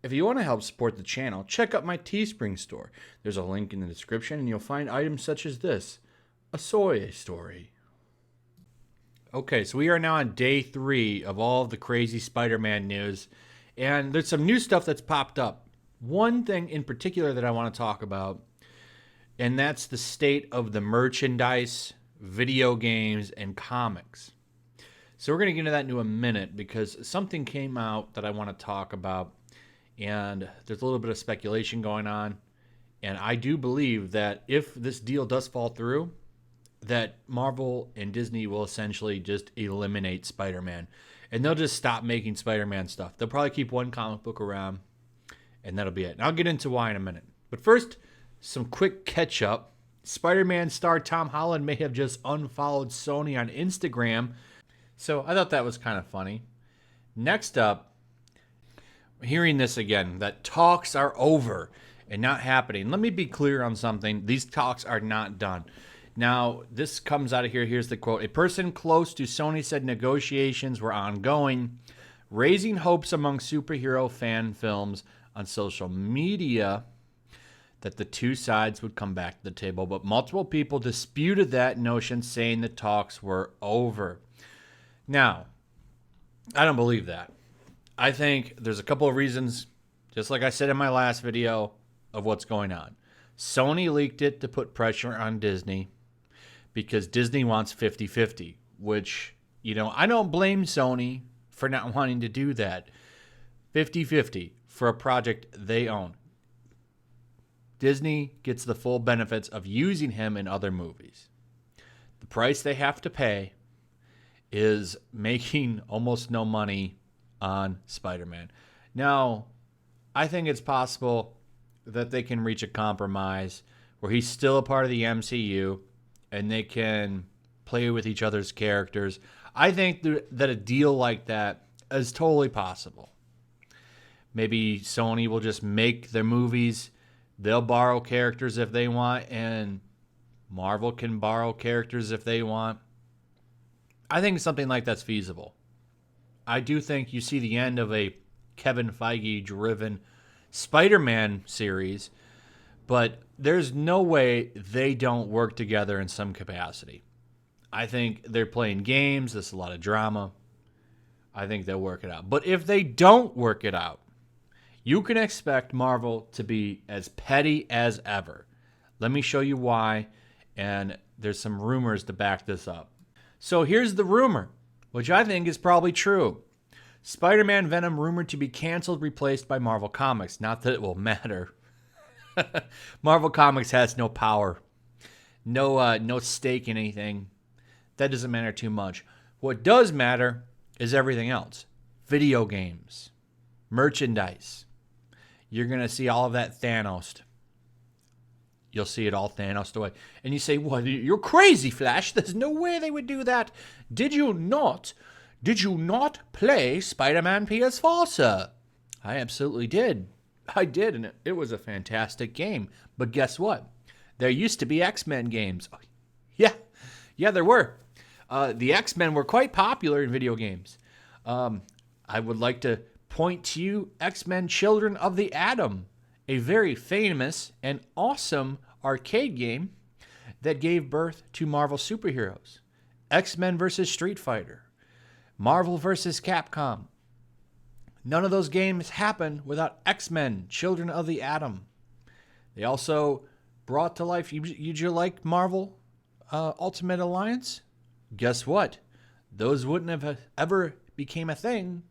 If you want to help support the channel, check out my Teespring store. There's a link in the description and you'll find items such as this, a soy story. Okay, so we are now on day 3 of all of the crazy Spider-Man news, and there's some new stuff that's popped up. One thing in particular that I want to talk about, and that's the state of the merchandise, video games, and comics. So we're going to get into that in a minute because something came out that I want to talk about, and there's a little bit of speculation going on. And I do believe that if this deal does fall through, that Marvel and Disney will essentially just eliminate Spider-Man. And they'll just stop making Spider-Man stuff. They'll probably keep one comic book around, and that'll be it. And I'll get into why in a minute. But first, some quick catch-up. Spider-Man star Tom Holland may have just unfollowed Sony on Instagram. So I thought that was kind of funny. Next up, hearing this again, that talks are over and not happening. Let me be clear on something. These talks are not done. Now, this comes out of here. Here's the quote. A person close to Sony said negotiations were ongoing, raising hopes among superhero fan films on social media that the two sides would come back to the table. But multiple people disputed that notion, saying the talks were over. Now, I don't believe that. I think there's a couple of reasons, just like I said in my last video, of what's going on. Sony leaked it to put pressure on Disney because Disney wants 50-50, which, I don't blame Sony for not wanting to do that. 50-50 for a project they own. Disney gets the full benefits of using him in other movies. The price they have to pay is making almost no money on Spider-Man. Now, I think it's possible that they can reach a compromise where he's still a part of the MCU and they can play with each other's characters. I think that a deal like that is totally possible. Maybe Sony will just make their movies. They'll borrow characters if they want, and Marvel can borrow characters if they want. I think something like that's feasible. I do think you see the end of a Kevin Feige-driven Spider-Man series, but there's no way they don't work together in some capacity. I think they're playing games. There's a lot of drama. I think they'll work it out. But if they don't work it out, you can expect Marvel to be as petty as ever. Let me show you why, and there's some rumors to back this up. So here's the rumor, which I think is probably true. Spider-Man Venom rumored to be canceled, replaced by Marvel Comics. Not that it will matter. Marvel Comics has no power, no stake in anything. That doesn't matter too much. What does matter is everything else. Video games, merchandise. You're going to see all of that Thanos. You'll see it all Thanos away. And you say, what? You're crazy, Flash. There's no way they would do that. Did you not play Spider-Man PS4, sir? I absolutely did. I did, and it was a fantastic game. But guess what? There used to be X-Men games. Yeah, there were. The X-Men were quite popular in video games. I would like to point to you X-Men Children of the Atom, a very famous and awesome arcade game that gave birth to Marvel superheroes. X-Men versus Street Fighter, Marvel versus Capcom. None of those games happened without X-Men Children of the Atom. They also brought to life, you like Marvel Ultimate Alliance? Guess what? Those wouldn't have ever became a thing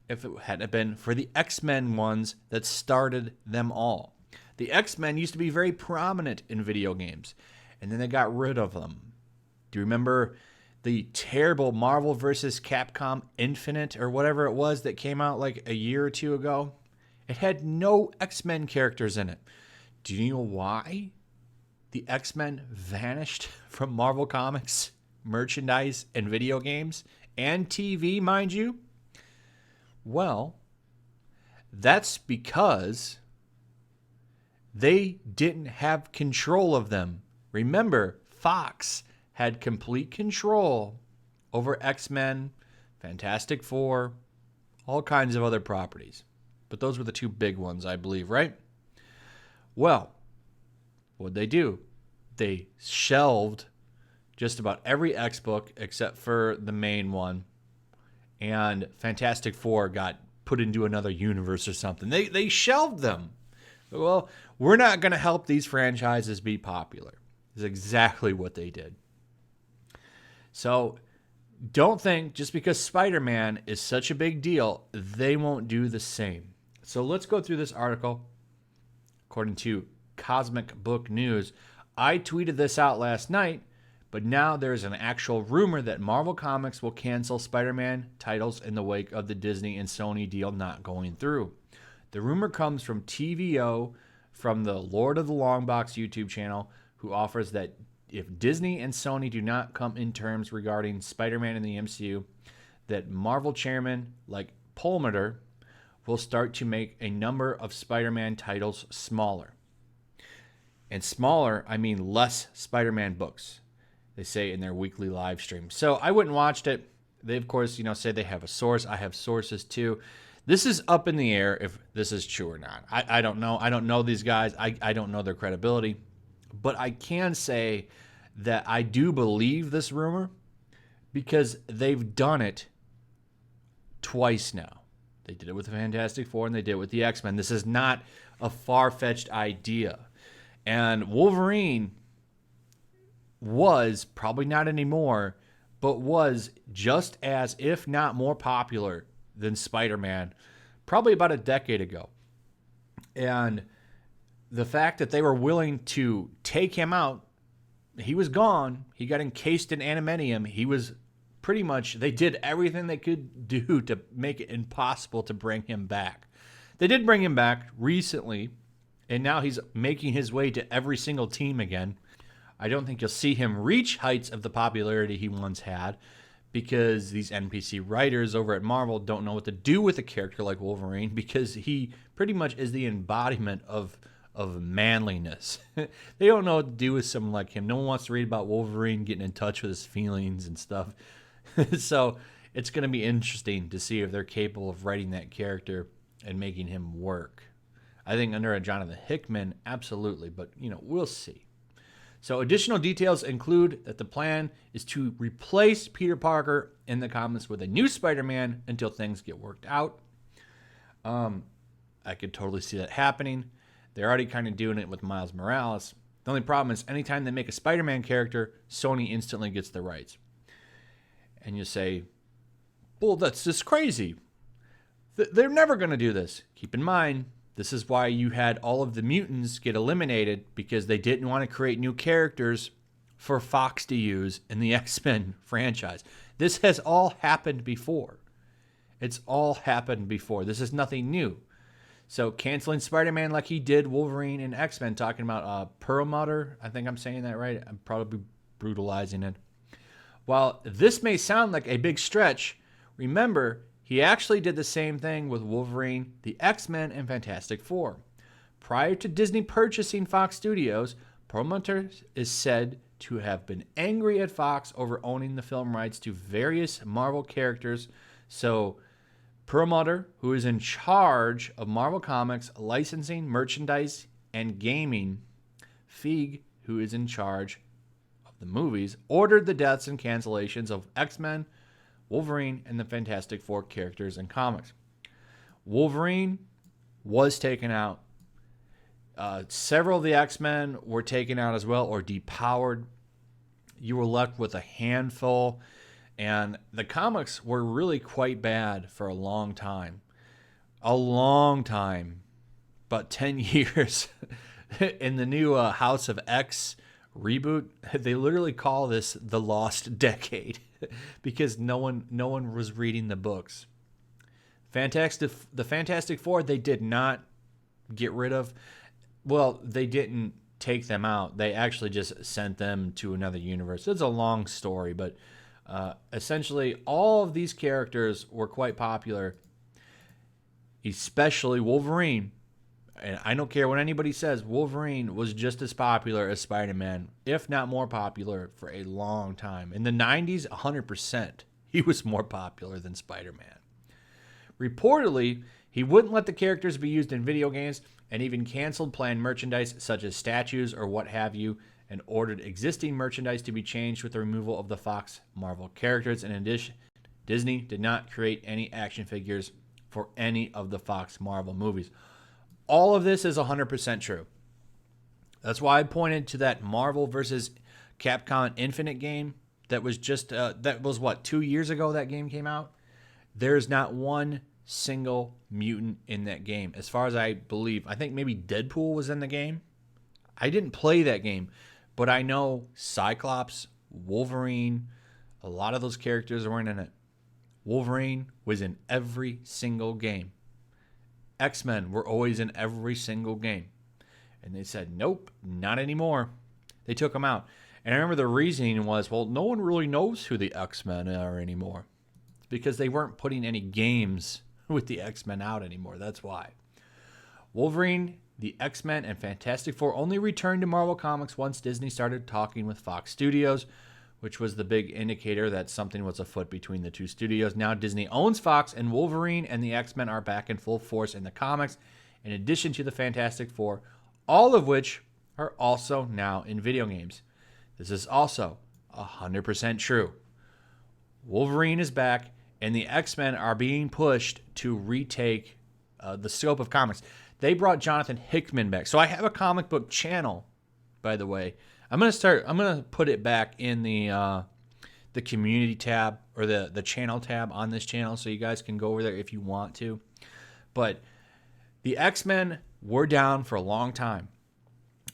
if it hadn't been for the X-Men ones that started them all. The X-Men used to be very prominent in video games, and then they got rid of them. Do you remember the terrible Marvel vs. Capcom Infinite or whatever it was that came out like a year or two ago? It had no X-Men characters in it. Do you know why the X-Men vanished from Marvel Comics, merchandise, and video games, and TV, mind you? Well, that's because they didn't have control of them. Remember, Fox had complete control over X-Men, Fantastic Four, all kinds of other properties. but those were the two big ones, I believe, right? Well, what'd they do? They shelved just about every X book except for the main one, and Fantastic Four got put into another universe or something. They shelved them. Well, we're not going to help these franchises be popular. Is exactly what they did. So don't think just because Spider-Man is such a big deal, they won't do the same. So let's go through this article. According to Cosmic Book News, I tweeted this out last night, but now there's an actual rumor that Marvel Comics will cancel Spider-Man titles in the wake of the Disney and Sony deal not going through. The rumor comes from TVO, from the Lord of the Longbox YouTube channel, who offers that if Disney and Sony do not come in terms regarding Spider-Man in the MCU, that Marvel chairman like Perlmutter will start to make a number of Spider-Man titles smaller. And smaller, I mean less Spider-Man books, they say in their weekly live stream. So I went and watched it. They, of course, say they have a source. I have sources too. This is up in the air if this is true or not. I don't know. I don't know these guys. I don't know their credibility. But I can say that I do believe this rumor because they've done it twice now. They did it with the Fantastic Four and they did it with the X-Men. This is not a far-fetched idea. And Wolverine was, probably not anymore, but was just as, if not more popular than Spider-Man probably about a decade ago. And the fact that they were willing to take him out, he was gone. He got encased in adamantium. He was pretty much, they did everything they could do to make it impossible to bring him back. They did bring him back recently, and now he's making his way to every single team again. I don't think you'll see him reach heights of the popularity he once had because these NPC writers over at Marvel don't know what to do with a character like Wolverine because he pretty much is the embodiment of manliness. They don't know what to do with someone like him. No one wants to read about Wolverine getting in touch with his feelings and stuff. So it's going to be interesting to see if they're capable of writing that character and making him work. I think under a Jonathan Hickman, absolutely, but we'll see. So additional details include that the plan is to replace Peter Parker in the comics with a new Spider-Man until things get worked out. I could totally see that happening. They're already kind of doing it with Miles Morales. The only problem is anytime they make a Spider-Man character, Sony instantly gets the rights. And you say, well, that's just crazy. They're never going to do this. Keep in mind, this is why you had all of the mutants get eliminated because they didn't want to create new characters for Fox to use in the X-Men franchise. This has all happened before. It's all happened before. This is nothing new. So canceling Spider-Man like he did Wolverine and X-Men, talking about Perlmutter, I think I'm saying that right. I'm probably brutalizing it. While this may sound like a big stretch, remember, he actually did the same thing with Wolverine, the X-Men, and Fantastic Four. Prior to Disney purchasing Fox Studios, Perlmutter is said to have been angry at Fox over owning the film rights to various Marvel characters. So Perlmutter, who is in charge of Marvel Comics licensing, merchandise, and gaming, Feig, who is in charge of the movies, ordered the deaths and cancellations of X-Men, Wolverine, and the Fantastic Four characters in comics. Wolverine was taken out. Several of the X-Men were taken out as well or depowered. You were left with a handful. And the comics were really quite bad for a long time. A long time. About 10 years. In the new House of X reboot, they literally call this the Lost Decade because no one was reading the books. The Fantastic Four, they did not get rid of. Well, they didn't take them out. They actually just sent them to another universe. It's a long story, but essentially all of these characters were quite popular, especially Wolverine. And I don't care what anybody says, Wolverine was just as popular as Spider-Man, if not more popular, for a long time. In the 90s, 100%, he was more popular than Spider-Man. Reportedly, He wouldn't let the characters be used in video games and even canceled planned merchandise such as statues or what have you, and ordered existing merchandise to be changed with the removal of the Fox Marvel characters. In addition, Disney did not create any action figures for any of the Fox Marvel movies. All of this is 100% true. That's why I pointed to that Marvel versus Capcom Infinite game that was just, that was what, 2 years ago that game came out? There's not one single mutant in that game. As far as I believe, I think maybe Deadpool was in the game. I didn't play that game, but I know Cyclops, Wolverine, a lot of those characters weren't in it. Wolverine was in every single game. X-Men were always in every single game. And they said, nope, not anymore. They took them out. And I remember the reasoning was, well, no one really knows who the X-Men are anymore. It's because they weren't putting any games with the X-Men out anymore. That's why. Wolverine, the X-Men, and Fantastic Four only returned to Marvel Comics once Disney started talking with Fox Studios, which was the big indicator that something was afoot between the two studios. Now Disney owns Fox, and Wolverine and the X-Men are back in full force in the comics, in addition to the Fantastic Four, all of which are also now in video games. This is also 100% true. Wolverine is back, and the X-Men are being pushed to retake the scope of comics. They brought Jonathan Hickman back. So I have a comic book channel, by the way. I'm gonna put it back in the community tab or the channel tab on this channel, so you guys can go over there if you want to. But the X-Men were down for a long time.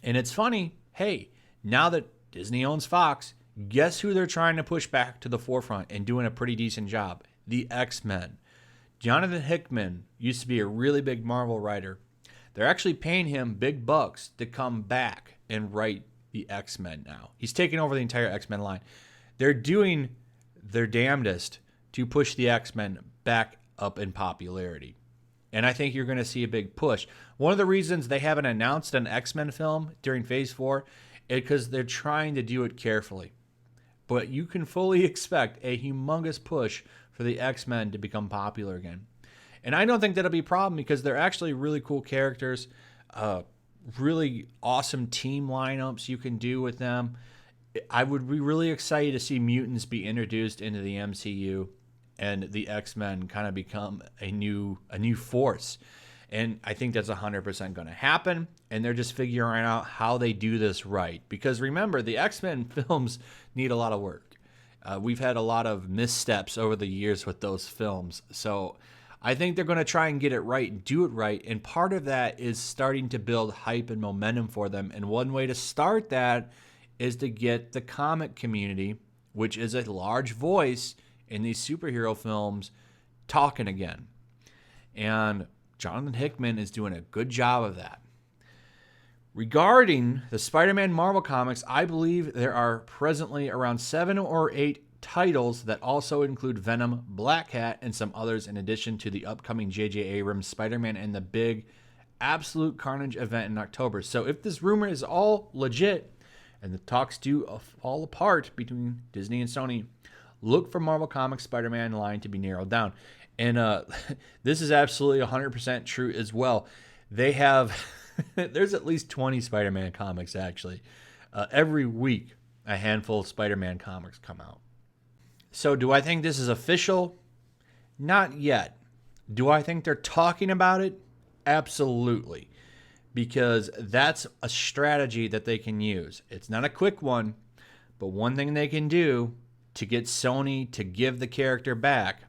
And it's funny, hey, now that Disney owns Fox, guess who they're trying to push back to the forefront and doing a pretty decent job? The X-Men. Jonathan Hickman used to be a really big Marvel writer. They're actually paying him big bucks to come back and write the X-Men now. He's taking over the entire X-Men line. They're doing their damnedest to push the X-Men back up in popularity. And I think you're going to see a big push. One of the reasons they haven't announced an X-Men film during Phase 4 is because they're trying to do it carefully. But you can fully expect a humongous push for the X-Men to become popular again. And I don't think that'll be a problem because they're actually really cool characters, really awesome team lineups you can do with them. I would be really excited to see mutants be introduced into the MCU and the X-Men kind of become a new force. And I think that's 100% going to happen. And they're just figuring out how they do this right. Because remember, the X-Men films need a lot of work. We've had a lot of missteps over the years with those films. So I think they're going to try and get it right and do it right. And part of that is starting to build hype and momentum for them. And one way to start that is to get the comic community, which is a large voice in these superhero films, talking again. And Jonathan Hickman is doing a good job of that. Regarding the Spider-Man Marvel comics, I believe there are presently around 7 or 8 titles that also include Venom, Black Cat, and some others in addition to the upcoming J.J. Abrams Spider-Man and the big Absolute Carnage event in October. So if this rumor is all legit and the talks do fall apart between Disney and Sony, look for Marvel Comics Spider-Man line to be narrowed down. And this is absolutely 100% true as well. They have, there's at least 20 Spider-Man comics actually. Every week, a handful of Spider-Man comics come out. So do I think this is official? Not yet. Do I think they're talking about it? Absolutely. Because that's a strategy that they can use. It's not a quick one, but one thing they can do to get Sony to give the character back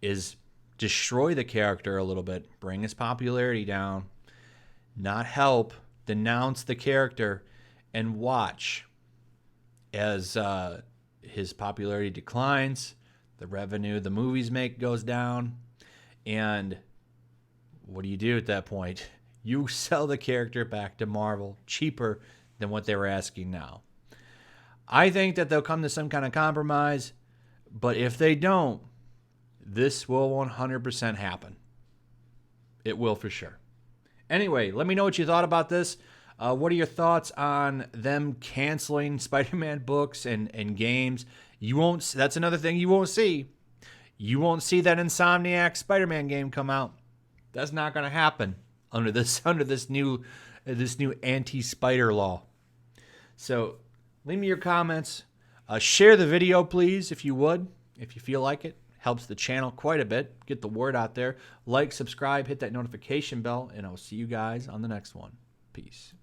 is destroy the character a little bit, bring his popularity down, not help, denounce the character, and watch as his popularity declines, the revenue the movies make goes down, and what do you do at that point? You sell the character back to Marvel cheaper than what they were asking now. I think that they'll come to some kind of compromise, but if they don't, this will 100% happen. It will for sure. Anyway, let me know what you thought about this. What are your thoughts on them canceling Spider-Man books and games? That's another thing you won't see. You won't see that Insomniac Spider-Man game come out. That's not going to happen under this new anti-spider law. So leave me your comments. Share the video, please, if you would, if you feel like it. Helps the channel quite a bit. Get the word out there. Like, subscribe, hit that notification bell, and I'll see you guys on the next one. Peace.